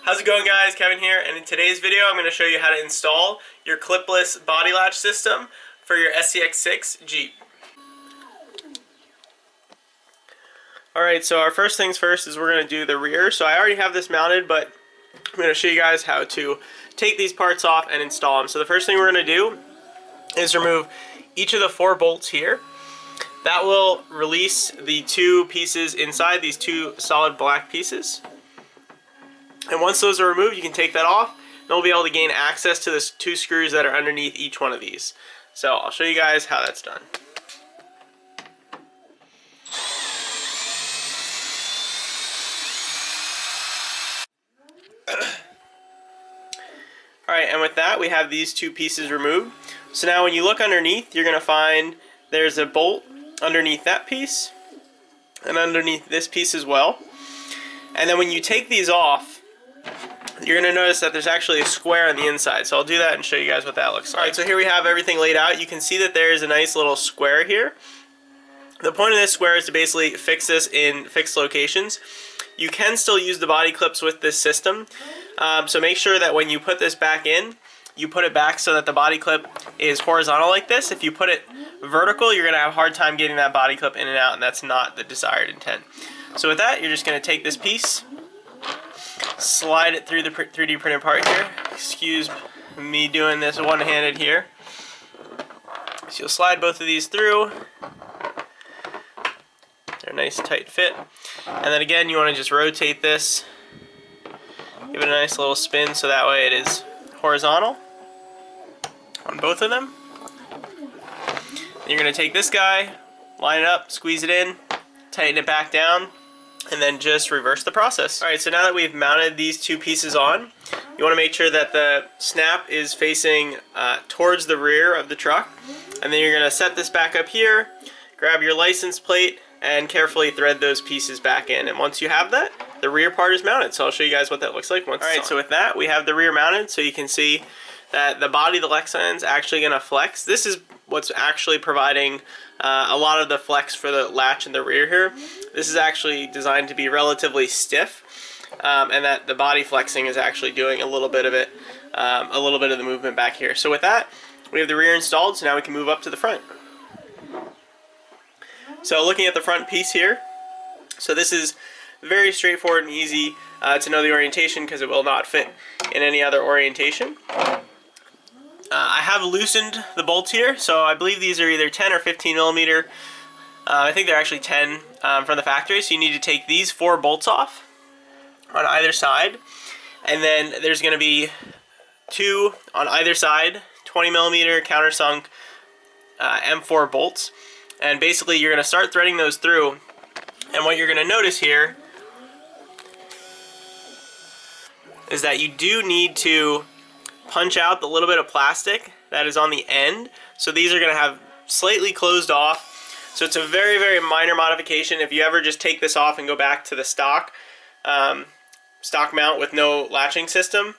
How's it going, guys? Kevin here, and in today's video I'm going to show you how to install your clipless body latch system for your SCX6 Jeep. Alright, so our first things first is we're going to do the rear. So I already have this mounted, but I'm going to show you guys how to take these parts off and install them. So the first thing we're going to do is remove each of the 4 bolts here. That will release the 2 pieces inside, these 2 solid black pieces. And once those are removed, you can take that off, and we'll be able to gain access to the 2 screws that are underneath each one of these. So I'll show you guys how that's done. Alright, and with that, we have these 2 pieces removed. So now when you look underneath, you're going to find there's a bolt underneath that piece, and underneath this piece as well. And then when you take these off, you're going to notice that there's actually a square on the inside. So I'll do that and show you guys what that looks like. Alright, so here we have everything laid out. You can see that there's a nice little square here. The point of this square is to basically fix this in fixed locations. You can still use the body clips with this system. So make sure that when you put this back in, you put it back so that the body clip is horizontal like this. If you put it vertical, you're going to have a hard time getting that body clip in and out, and that's not the desired intent. So with that, you're just going to take this piece, slide it through the 3D printed part here. Excuse me doing this one-handed here. So you'll slide both of these through. They're a nice tight fit. And then again, you want to just rotate this. Give it a nice little spin so that way it is horizontal on both of them. Then you're going to take this guy, line it up, squeeze it in, tighten it back down, and then just reverse the process. Alright, so now that we've mounted these 2 pieces on, you want to make sure that the snap is facing towards the rear of the truck. And then you're going to set this back up here, grab your license plate, and carefully thread those pieces back in. And once you have that, the rear part is mounted. So I'll show you guys what that looks like once it's on. Alright, so with that, we have the rear mounted, so you can see that the body of the Lexion's actually going to flex. This is what's actually providing a lot of the flex for the latch in the rear here. This is actually designed to be relatively stiff, and that the body flexing is actually doing a little bit of it, a little bit of the movement back here. So with that, we have the rear installed, so now we can move up to the front. So looking at the front piece here, so this is very straightforward and easy to know the orientation because it will not fit in any other orientation. I have loosened the bolts here, so I believe these are either 10 or 15 millimeter. I think they're actually 10 from the factory, so you need to take these 4 bolts off on either side, and then there's going to be 2 on either side, 20 millimeter countersunk M4 bolts. And basically you're going to start threading those through, and what you're going to notice here is that you do need to punch out the little bit of plastic that is on the end. So these are going to have slightly closed off. So it's a very, very minor modification. If you ever just take this off and go back to the stock mount with no latching system,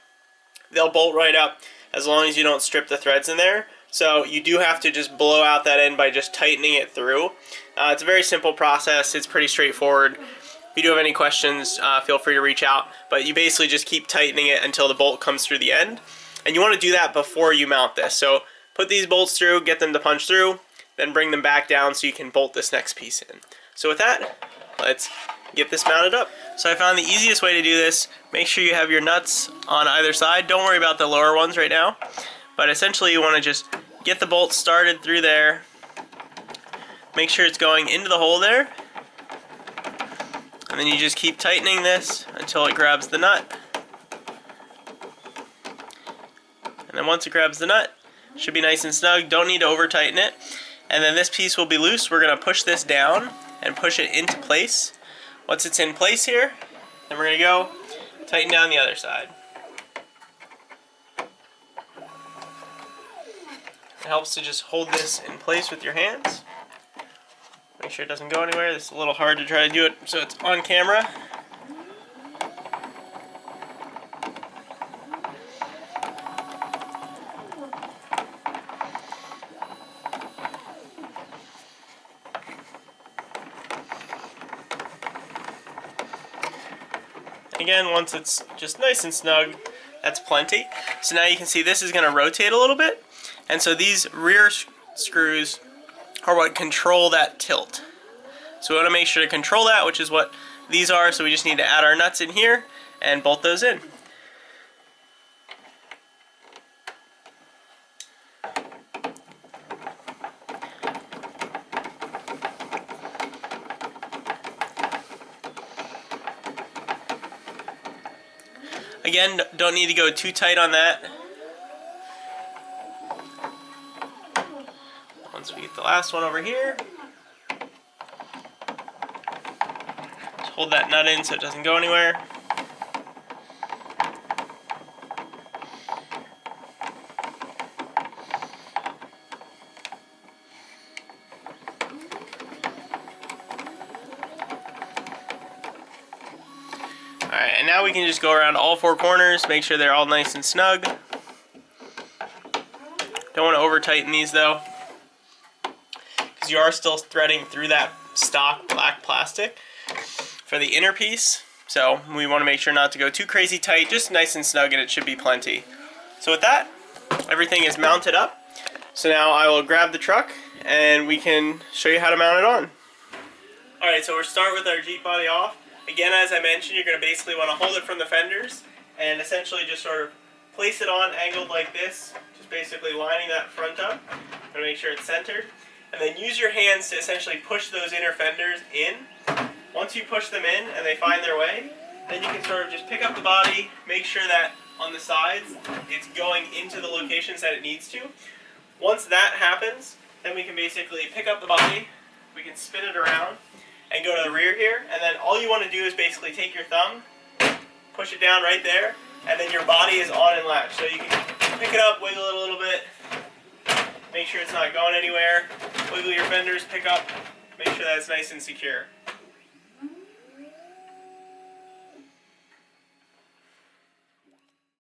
they'll bolt right up as long as you don't strip the threads in there. So you do have to just blow out that end by just tightening it through. It's a very simple process. It's pretty straightforward. If you do have any questions, feel free to reach out. But you basically just keep tightening it until the bolt comes through the end. And you want to do that before you mount this. So put these bolts through, get them to punch through, then bring them back down so you can bolt this next piece in. So with that, let's get this mounted up. So I found the easiest way to do this, make sure you have your nuts on either side. Don't worry about the lower ones right now. But essentially you want to just get the bolt started through there. Make sure it's going into the hole there. And then you just keep tightening this until it grabs the nut. And then once it grabs the nut, it should be nice and snug. Don't need to over tighten it. And then this piece will be loose. We're going to push this down and push it into place. Once it's in place here, then we're going to go tighten down the other side. It helps to just hold this in place with your hands. Make sure it doesn't go anywhere. It's a little hard to try to do it so it's on camera. again, once it's just nice and snug, that's plenty. So now you can see this is going to rotate a little bit. And so these rear screws are what control that tilt. So we want to make sure to control that, which is what these are. So we just need to add our nuts in here and bolt those in. Again, don't need to go too tight on that. Once we get the last one over here, just hold that nut in so it doesn't go anywhere. Alright, and now we can just go around all four corners, make sure they're all nice and snug. Don't want to over tighten these though, because you are still threading through that stock black plastic for the inner piece. So we want to make sure not to go too crazy tight, just nice and snug, and it should be plenty. So with that, everything is mounted up. So now I will grab the truck and we can show you how to mount it on. Alright, so we'll start with our Jeep body off. Again, as I mentioned, you're going to basically want to hold it from the fenders and essentially just sort of place it on angled like this, just basically lining that front up. I'm going to make sure it's centered. And then use your hands to essentially push those inner fenders in. Once you push them in and they find their way, then you can sort of just pick up the body, make sure that on the sides it's going into the locations that it needs to. Once that happens, then we can basically pick up the body, we can spin it around, and go to the rear here, and then all you want to do is basically take your thumb, push it down right there, and then your body is on and latch. So you can pick it up, wiggle it a little bit, make sure it's not going anywhere, wiggle your fenders, pick up, make sure that it's nice and secure.